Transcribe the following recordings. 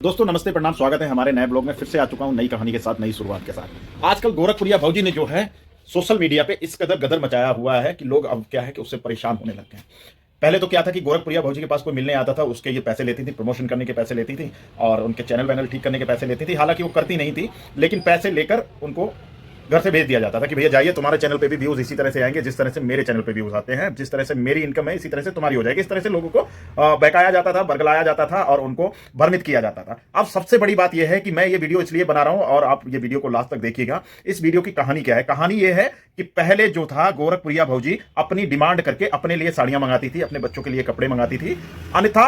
दोस्तों नमस्ते प्रणाम, स्वागत है हमारे नए ब्लॉग में। फिर से आ चुका हूं नई कहानी के साथ, नई शुरुआत के साथ। आजकल गोरखपुरिया भौजी ने जो है सोशल मीडिया पे इस कदर गदर मचाया हुआ है कि लोग अब क्या है कि उससे परेशान होने लग गए हैं। पहले तो क्या था कि गोरखपुरिया भौजी के पास कोई मिलने आता था, उसके ये पैसे लेती थी, प्रमोशन करने के पैसे लेती थी और उनके चैनल वैनल ठीक करने के पैसे लेती थी। हालांकि वो करती नहीं थी, लेकिन पैसे लेकर उनको घर से भेज दिया जाता था कि भैया जाइए, तुम्हारे चैनल पे भी व्यूज इसी तरह से आएंगे जिस तरह से मेरे चैनल पे व्यूज आते हैं, जिस तरह से मेरी इनकम है इसी तरह से तुम्हारी हो जाएगी। इस तरह से लोगों को बहकाया जाता था, बरगलाया जाता था और उनको भ्रमित किया जाता था। अब सबसे बड़ी बात यह है कि मैं ये वीडियो इसलिए बना रहा हूं और आप ये वीडियो को लास्ट तक देखिएगा। इस वीडियो की कहानी क्या है? कहानी यह है कि पहले जो था, गोरखपुरिया भौजी अपनी डिमांड करके अपने लिए साड़ियां मंगाती थी, अपने बच्चों के लिए कपड़े मंगाती थी, अन्यथा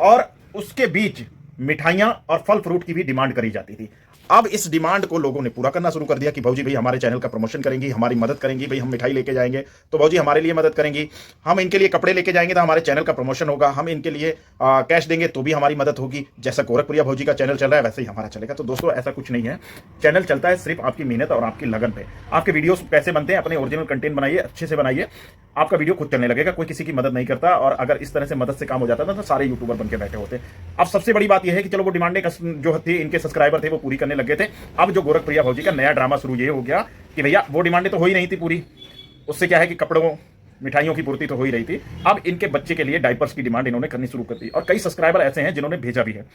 और उसके बीच मिठाइयां और फल फ्रूट की भी डिमांड करी जाती थी। अब इस डिमांड को लोगों ने पूरा करना शुरू कर दिया कि भौजी भाई हमारे चैनल का प्रमोशन करेंगी, हमारी मदद करेंगी, भाई हम मिठाई लेके जाएंगे तो भौजी हमारे लिए मदद करेंगी, हम इनके लिए कपड़े लेके जाएंगे तो हमारे चैनल का प्रमोशन होगा, हम इनके लिए कैश देंगे तो भी हमारी मदद होगी। जैसा गोरखपुरिया भौजी का चैनल चल रहा है वैसे ही हमारा चलेगा। तो दोस्तों ऐसा कुछ नहीं है, चैनल चलता है सिर्फ आपकी मेहनत और आपकी लगन पे। आपके वीडियोस कैसे बनते हैं? अपने ओरिजिनल कंटेंट बनाइए, अच्छे से बनाइए, आपका वीडियो खुद चलने लगेगा, कोई किसी की मदद नहीं करता। और अगर इस तरह से मदद से काम हो जाता था तो सारे यूट्यूबर बन के बैठे होते। अब सबसे बड़ी बात यह है कि चलो वो डिमांडें जो थी, इनके सब्सक्राइबर थे वो पूरी करने लगे थे। अब जो गोरखपुरिया भौजी का नया ड्रामा शुरू ये हो गया कि भैया वो डिमांडें तो हो ही नहीं थी पूरी, उससे क्या है कि कपड़ों मिठाइयों की पूर्ति तो हो ही रही थी, अब इनके बच्चे के लिए डायपर्स की डिमांड इन्होंने करनी शुरू कर दी। और कई सब्सक्राइबर ऐसे हैं जिन्होंने भेजा भी है।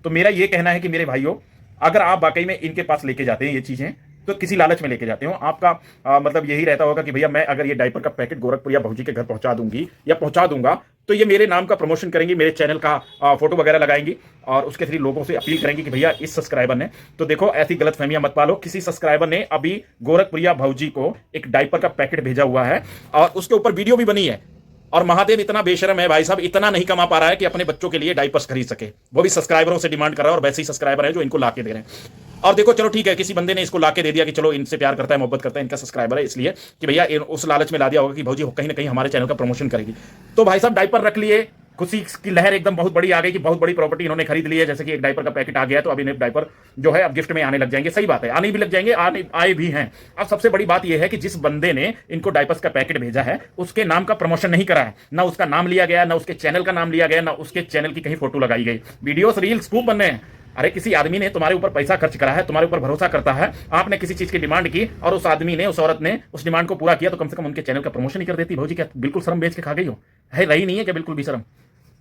तो मेरा ये कहना है कि मेरे भाइयों, अगर आप वाकई में इनके पास लेके जाते हैं ये चीजें, तो किसी लालच में लेके जाते हो, आपका मतलब यही रहता होगा कि भैया मैं अगर ये डायपर का पैकेट गोरखपुरिया भौजी के घर पहुंचा दूंगी या पहुंचा दूंगा तो ये मेरे नाम का प्रमोशन करेंगी, मेरे चैनल का फोटो वगैरह लगाएंगी और उसके थ्रू लोगों से अपील करेंगी कि भैया इस सब्सक्राइबर ने, तो देखो ऐसी गलत फहमियां मत पालो, किसी सब्सक्राइबर ने अभी गोरखपुरिया भौजी को एक डायपर का पैकेट भेजा हुआ है और उसके ऊपर वीडियो भी बनी है। और महादेव इतना बेशरम है भाई साहब, इतना नहीं कमा पा रहा है कि अपने बच्चों के लिए डायपर्स खरीद सके, वो भी सब्सक्राइबरों से डिमांड कर रहा है। और वैसे ही सब्सक्राइबर है जो इनको लाके दे रहे हैं। और देखो चलो ठीक है, किसी बंदे ने इसको लाके दे दिया कि चलो इनसे प्यार करता है, मोहब्बत करता है, इनका सब्सक्राइबर है, इसलिए कि भैया उस लालच में ला दिया होगा कि भौजी कहीं ना कहीं हमारे चैनल का प्रमोशन करेगी। तो भाई साहब डायपर रख लिए, खुशी की लहर एकदम बहुत बड़ी आ गई कि बहुत बड़ी प्रॉपर्टी इन्होंने खरीद ली है। जैसे कि एक डायपर का पैकेट आ गया तो अब इन्हें डायपर जो है अब गिफ्ट में आने लग जाएंगे। सही बात है, आने भी लग जाएंगे, आए भी हैं। अब सबसे बड़ी बात यह है कि जिस बंदे ने इनको डायपर्स का पैकेट भेजा है उसके नाम का प्रमोशन नहीं करा है, ना उसका नाम लिया गया, ना उसके चैनल का नाम लिया गया, ना उसके चैनल की कहीं फोटो लगाई गई। वीडियोस रील्स खूब बन रहे हैं। अरे किसी आदमी ने तुम्हारे ऊपर पैसा खर्च करा है, तुम्हारे ऊपर भरोसा करता है, आपने किसी चीज की डिमांड की और उस आदमी ने, उस औरत ने उस डिमांड को पूरा किया, तो कम से कम उनके चैनल का प्रमोशन ही कर देती। भौजी क्या बिल्कुल शर्म बेच के खा गई हो? है रही नहीं है क्या बिल्कुल भी शर्म?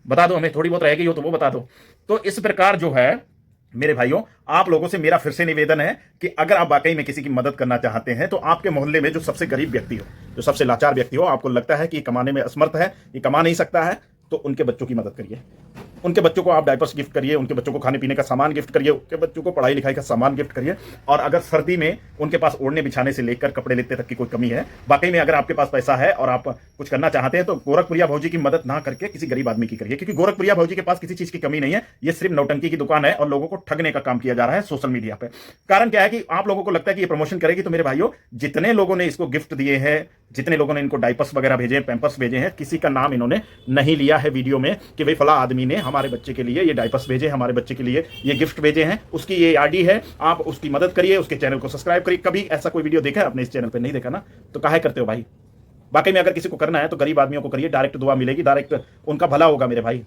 बता दो हमें, थोड़ी बहुत रह गई हो तो वो बता दो। तो इस प्रकार जो है मेरे भाइयों, आप लोगों से मेरा फिर से निवेदन है कि अगर आप वाकई में किसी की मदद करना चाहते हैं तो आपके मोहल्ले में जो सबसे गरीब व्यक्ति हो, जो सबसे लाचार व्यक्ति हो, आपको लगता है कि ये कमाने में असमर्थ है, ये कमा नहीं सकता है, तो उनके बच्चों की मदद करिए। उनके बच्चों को आप डायपर्स गिफ्ट करिए, उनके बच्चों को खाने पीने का सामान गिफ्ट करिए, उनके बच्चों को पढ़ाई लिखाई का सामान गिफ्ट करिए। और अगर सर्दी में उनके पास ओढ़ने बिछाने से लेकर कपड़े लेते तक की कोई कमी है, वाकई में अगर आपके पास पैसा है और आप कुछ करना चाहते हैं, तो गोरखपुरिया भौजी की मदद ना करके किसी गरीब आदमी की करिए। क्योंकि गोरखपुरिया भौजी के पास किसी चीज की कमी नहीं है, ये सिर्फ नौटंकी की दुकान है और लोगों को ठगने का काम किया जा रहा है सोशल मीडिया पे। कारण क्या है कि आप लोगों को लगता है कि ये प्रमोशन करेगी। तो मेरे भाइयों, जितने लोगों ने इसको गिफ्ट दिए हैं, जितने लोगों ने इनको डायपर्स वगैरह भेजे, पैंपर्स भेजे हैं, किसी का नाम इन्होंने नहीं लिया है वीडियो में कि भाई फला आदमी ने हमारे बच्चे के लिए डायपर्स भेजे, हमारे बच्चे के लिए ये गिफ्ट भेजे हैं, उसकी ये आईडी है, आप उसकी मदद करिए, उसके चैनल को सब्सक्राइब करिए। कभी ऐसा कोई वीडियो देखा है आपने इस चैनल पे? नहीं देखा ना, तो काहे करते हो भाई? वाकई में अगर किसी को करना है तो गरीब आदमियों को करिए, डायरेक्ट दुआ मिलेगी, डायरेक्ट उनका भला होगा मेरे भाई।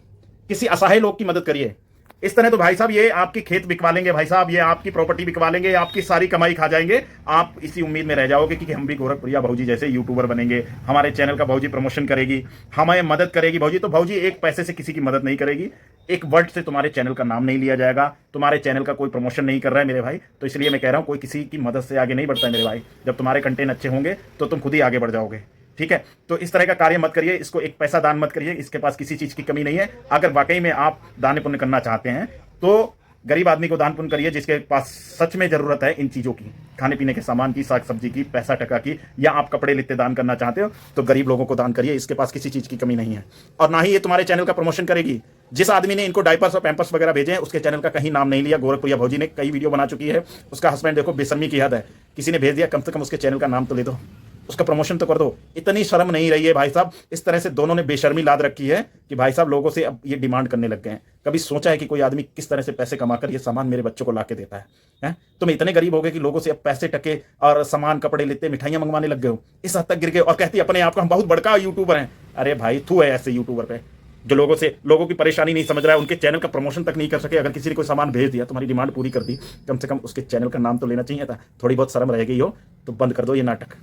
किसी असहाय लोग की मदद करिए। इस तरह तो भाई साहब ये आपकी खेत बिकवा लेंगे, भाई साहब ये आपकी प्रॉपर्टी बिकवा लेंगे, आपकी सारी कमाई खा जाएंगे। आप इसी उम्मीद में रह जाओगे कि हम भी गोरखपुरिया भौजी जैसे यूट्यूबर बनेंगे, हमारे चैनल का भौजी प्रमोशन करेगी, हमें मदद करेगी भौजी। तो भौजी एक पैसे से किसी की मदद नहीं करेगी, एक वर्ड से तुम्हारे चैनल का नाम नहीं लिया जाएगा, तुम्हारे चैनल का कोई प्रमोशन नहीं कर रहा है मेरे भाई। तो इसलिए मैं कह रहा हूं, कोई किसी की मदद से आगे नहीं बढ़ता है मेरे भाई। जब तुम्हारे कंटेंट अच्छे होंगे तो तुम खुद ही आगे बढ़ जाओगे, ठीक है? तो इस तरह का कार्य मत करिए, इसको एक पैसा दान मत करिए, इसके पास किसी चीज की कमी नहीं है। अगर वाकई में आप दान पुण्य करना चाहते हैं तो गरीब आदमी को दान पुण्य करिए, जिसके पास सच में जरूरत है इन चीजों की, खाने पीने के सामान की, साग सब्जी की, पैसा टका की, या आप कपड़े लित्ते दान करना चाहते हो तो गरीब लोगों को दान करिए। इसके पास किसी चीज की कमी नहीं है और ना ही ये तुम्हारे चैनल का प्रमोशन करेगी। जिस आदमी ने इनको डायपर्स और पैंपर्स वगैरह भेजे हैं उसके चैनल का कहीं नाम नहीं लिया। गोरखपुरिया भौजी ने कई वीडियो बना चुकी है, उसका हस्बैंड देखो बेशर्मी की हद है, किसी ने भेज दिया, कम से कम उसके चैनल का नाम तो ले दो, उसका प्रमोशन तो कर दो। इतनी शर्म नहीं रही है भाई साहब। इस तरह से दोनों ने बेशर्मी लाद रखी है कि भाई साहब लोगों से अब ये डिमांड करने लग गए हैं। कभी सोचा है कि कोई आदमी किस तरह से पैसे कमाकर ये सामान मेरे बच्चों को लाके देता है? तुम इतने गरीब हो गए कि लोगों से अब पैसे टके और सामान, कपड़े लेते, मिठाइयां मंगवाने लग गए हो, इस हद तक गिर गए और कहती अपने आप को हम बहुत बड़का यूट्यूबर हैं। अरे भाई थू है ऐसे यूट्यूबर पे। जो लोगों की परेशानी नहीं समझ रहा है, उनके चैनल का प्रमोशन तक नहीं कर सके, अगर किसी ने कोई सामान भेज दिया, तुम्हारी डिमांड पूरी कर दी, कम से कम उसके चैनल का नाम तो लेना चाहिए था। थोड़ी बहुत शर्म रह गई हो तो बंद कर दो ये नाटक।